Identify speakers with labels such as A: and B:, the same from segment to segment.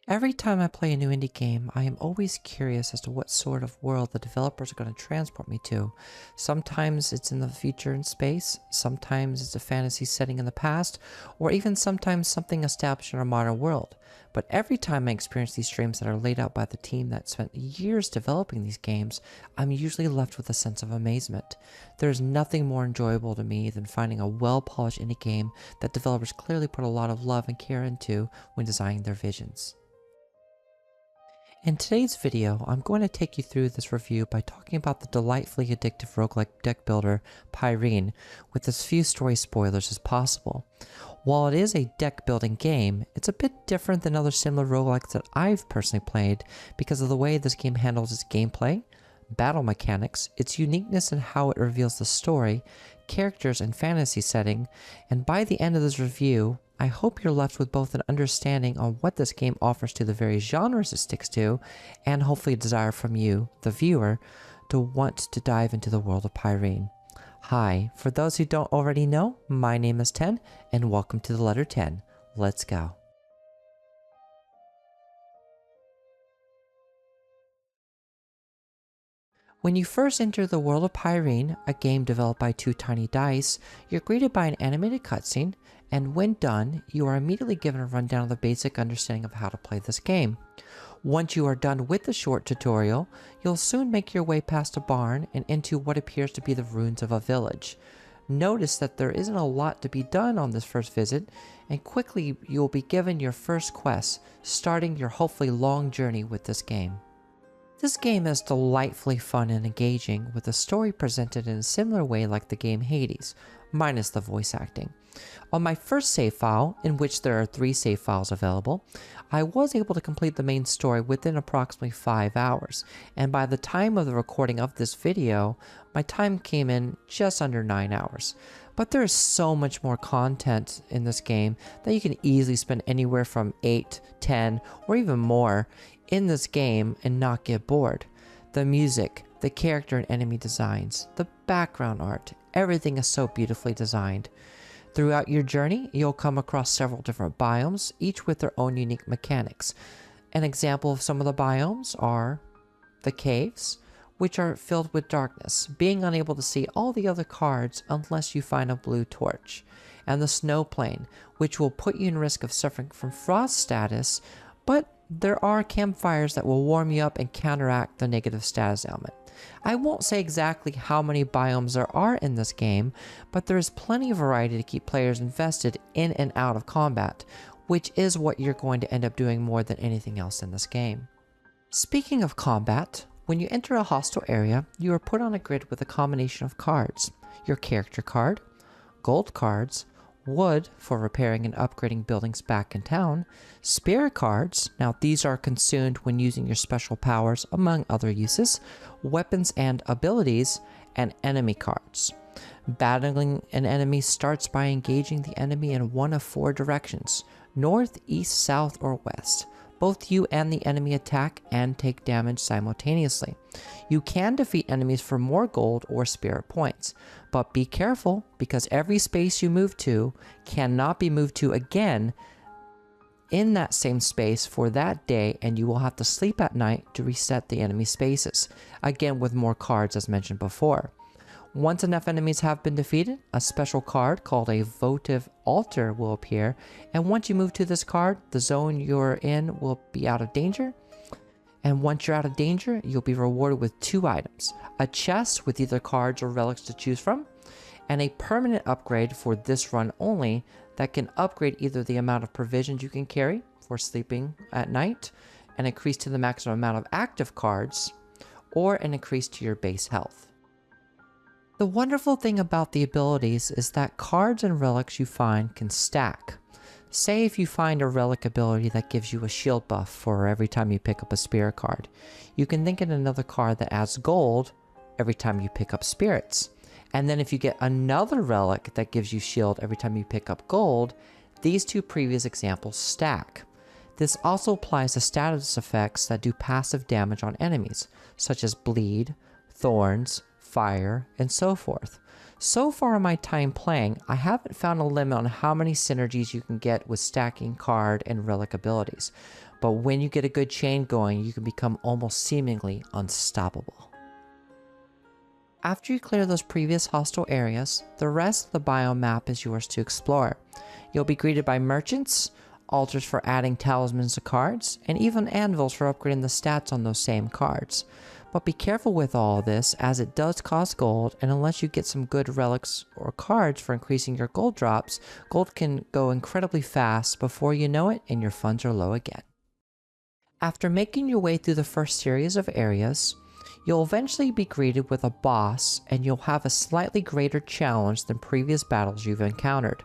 A: Every time I play a new indie game, I am always curious as to what sort of world the developers are going to transport me to. Sometimes it's in the future in space, sometimes it's a fantasy setting in the past, or even sometimes something established in our modern world. But every time I experience these dreams that are laid out by the team that spent years developing these games, I'm usually left with a sense of amazement. There's nothing more enjoyable to me than finding a well-polished indie game that developers clearly put a lot of love and care into when designing their visions. In today's video, I'm going to take you through this review by talking about the delightfully addictive roguelike deck builder, Pyrene, with as few story spoilers as possible. While it is a deck building game, it's a bit different than other similar roguelikes that I've personally played because of the way this game handles its gameplay, battle mechanics, its uniqueness in how it reveals the story, characters and fantasy setting, and by the end of this review, I hope you're left with both an understanding on what this game offers to the various genres it sticks to, and hopefully a desire from you, the viewer, to want to dive into the world of Pyrene. Hi, for those who don't already know, my name is 10, and welcome to the letter 10. Let's go. When you first enter the world of Pyrene, a game developed by Two Tiny Dice, you're greeted by an animated cutscene, and when done, you are immediately given a rundown of the basic understanding of how to play this game. Once you are done with the short tutorial, you'll soon make your way past a barn and into what appears to be the ruins of a village. Notice that there isn't a lot to be done on this first visit, and quickly you'll be given your first quest, starting your hopefully long journey with this game. This game is delightfully fun and engaging, with the story presented in a similar way like the game Hades, minus the voice acting. On my first save file, in which there are 3 save files available, I was able to complete the main story within approximately 5 hours, and by the time of the recording of this video, my time came in just under 9 hours. But there is so much more content in this game that you can easily spend anywhere from 8, 10, or even more in this game and not get bored. The music, the character and enemy designs, the background art, everything is so beautifully designed. Throughout your journey, you'll come across several different biomes, each with their own unique mechanics. An example of some of the biomes are the caves, which are filled with darkness, being unable to see all the other cards unless you find a blue torch, and the snow plane, which will put you in risk of suffering from frost status, but there are campfires that will warm you up and counteract the negative status element. I won't say exactly how many biomes there are in this game, but there is plenty of variety to keep players invested in and out of combat, which is what you're going to end up doing more than anything else in this game. Speaking of combat, when you enter a hostile area, you are put on a grid with a combination of cards: your character card, gold cards, wood for repairing and upgrading buildings back in town, spirit cards, now these are consumed when using your special powers among other uses, weapons and abilities, and enemy cards. Battling an enemy starts by engaging the enemy in one of 4 directions: north, east, south, or west. Both you and the enemy attack and take damage simultaneously. You can defeat enemies for more gold or spirit points, but be careful because every space you move to cannot be moved to again in that same space for that day, and you will have to sleep at night to reset the enemy spaces, again with more cards as mentioned before. Once enough enemies have been defeated, a special card called a votive altar will appear, and once you move to this card, the zone you're in will be out of danger, and once you're out of danger, you'll be rewarded with 2 items: a chest with either cards or relics to choose from, and a permanent upgrade for this run only that can upgrade either the amount of provisions you can carry for sleeping at night, an increase to the maximum amount of active cards, or an increase to your base health. The wonderful thing about the abilities is that cards and relics you find can stack. Say if you find a relic ability that gives you a shield buff for every time you pick up a spirit card, you can think in another card that adds gold every time you pick up spirits. And then if you get another relic that gives you shield every time you pick up gold, these 2 previous examples stack. This also applies to status effects that do passive damage on enemies, such as bleed, thorns, fire, and so forth. So far in my time playing, I haven't found a limit on how many synergies you can get with stacking card and relic abilities, but when you get a good chain going, you can become almost seemingly unstoppable. After you clear those previous hostile areas, the rest of the biome map is yours to explore. You'll be greeted by merchants, altars for adding talismans to cards, and even anvils for upgrading the stats on those same cards. But be careful with all of this, as it does cost gold, and unless you get some good relics or cards for increasing your gold drops, gold can go incredibly fast before you know it and your funds are low again. After making your way through the first series of areas, you'll eventually be greeted with a boss, and you'll have a slightly greater challenge than previous battles you've encountered.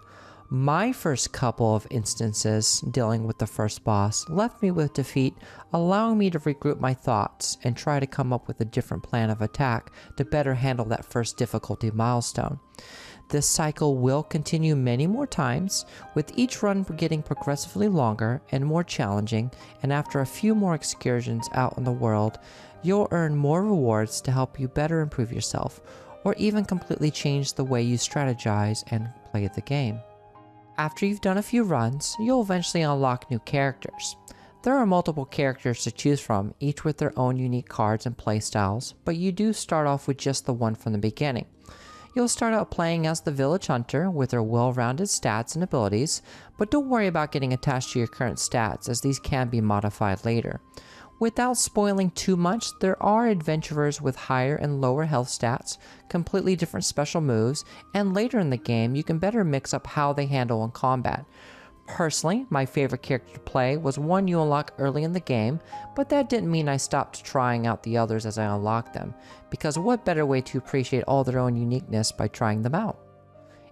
A: My first couple of instances dealing with the first boss left me with defeat, allowing me to regroup my thoughts and try to come up with a different plan of attack to better handle that first difficulty milestone. This cycle will continue many more times, with each run getting progressively longer and more challenging, and after a few more excursions out in the world, you'll earn more rewards to help you better improve yourself, or even completely change the way you strategize and play the game. After you've done a few runs, you'll eventually unlock new characters. There are multiple characters to choose from, each with their own unique cards and playstyles, but you do start off with just the one from the beginning. You'll start out playing as the village hunter with their well-rounded stats and abilities, but don't worry about getting attached to your current stats, as these can be modified later. Without spoiling too much, there are adventurers with higher and lower health stats, completely different special moves, and later in the game you can better mix up how they handle in combat. Personally, my favorite character to play was one you unlock early in the game, but that didn't mean I stopped trying out the others as I unlocked them, because what better way to appreciate all their own uniqueness by trying them out?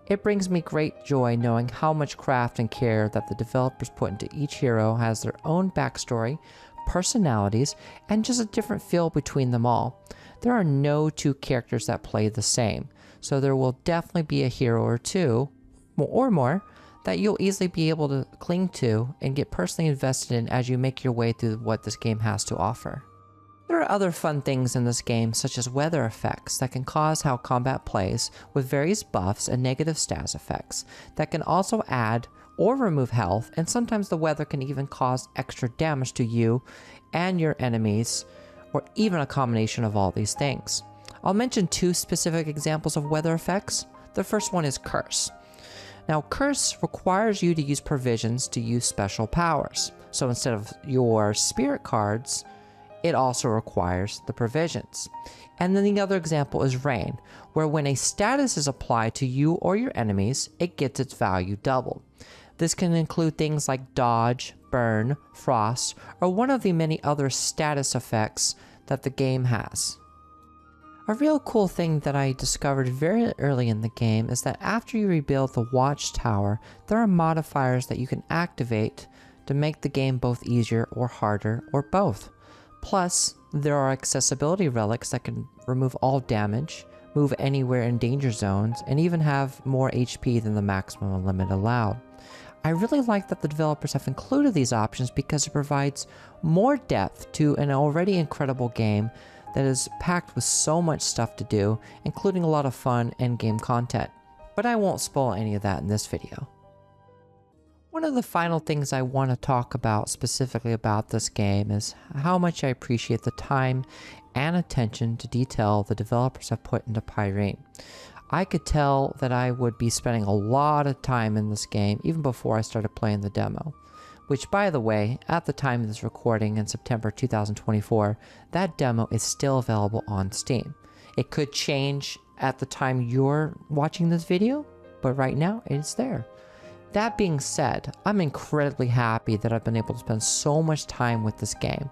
A: It brings me great joy knowing how much craft and care that the developers put into each hero has their own backstory, personalities, and just a different feel between them all. There are no two characters that play the same, so there will definitely be a hero or two, or more, that you'll easily be able to cling to and get personally invested in as you make your way through what this game has to offer. There are other fun things in this game, such as weather effects that can cause how combat plays, with various buffs and negative stats effects that can also add or remove health, and sometimes the weather can even cause extra damage to you and your enemies, or even a combination of all these things. I'll mention two specific examples of weather effects. The first one is Curse. Now, Curse requires you to use provisions to use special powers. So instead of your spirit cards, it also requires the provisions. And then the other example is Rain, where when a status is applied to you or your enemies, it gets its value doubled. This can include things like Dodge, Burn, Frost, or one of the many other status effects that the game has. A real cool thing that I discovered very early in the game is that after you rebuild the watchtower, there are modifiers that you can activate to make the game both easier or harder, or both. Plus, there are accessibility relics that can remove all damage, move anywhere in danger zones, and even have more HP than the maximum limit allowed. I really like that the developers have included these options because it provides more depth to an already incredible game that is packed with so much stuff to do, including a lot of fun end-game content. But I won't spoil any of that in this video. One of the final things I want to talk about specifically about this game is how much I appreciate the time and attention to detail the developers have put into Pyrene. I could tell that I would be spending a lot of time in this game even before I started playing the demo. Which, by the way, at the time of this recording in September 2024, that demo is still available on Steam. It could change at the time you're watching this video, but right now it's there. That being said, I'm incredibly happy that I've been able to spend so much time with this game.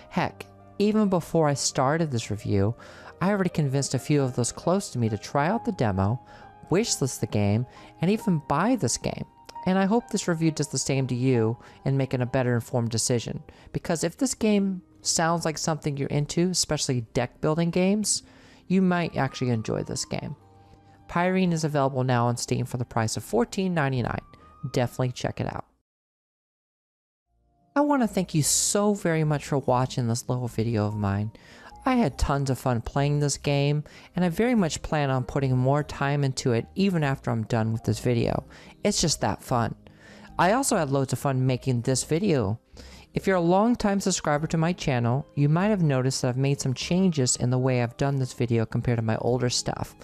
A: Heck, even before I started this review, I already convinced a few of those close to me to try out the demo, wishlist the game, and even buy this game. And I hope this review does the same to you in making a better informed decision. Because if this game sounds like something you're into, especially deck building games, you might actually enjoy this game. Pyrene is available now on Steam for the price of $14.99. Definitely check it out. I want to thank you so very much for watching this little video of mine. I had tons of fun playing this game, and I very much plan on putting more time into it even after I'm done with this video. It's just that fun. I also had loads of fun making this video. If you're a long-time subscriber to my channel, you might have noticed that I've made some changes in the way I've done this video compared to my older stuff.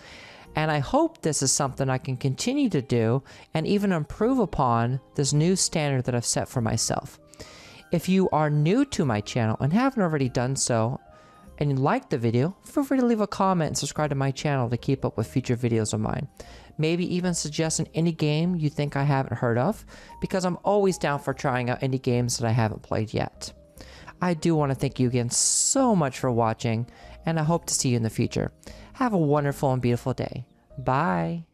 A: And I hope this is something I can continue to do and even improve upon this new standard that I've set for myself. If you are new to my channel and haven't already done so, and you liked the video, feel free to leave a comment and subscribe to my channel to keep up with future videos of mine. Maybe even suggest an indie game you think I haven't heard of, because I'm always down for trying out indie games that I haven't played yet. I do want to thank you again so much for watching, and I hope to see you in the future. Have a wonderful and beautiful day. Bye!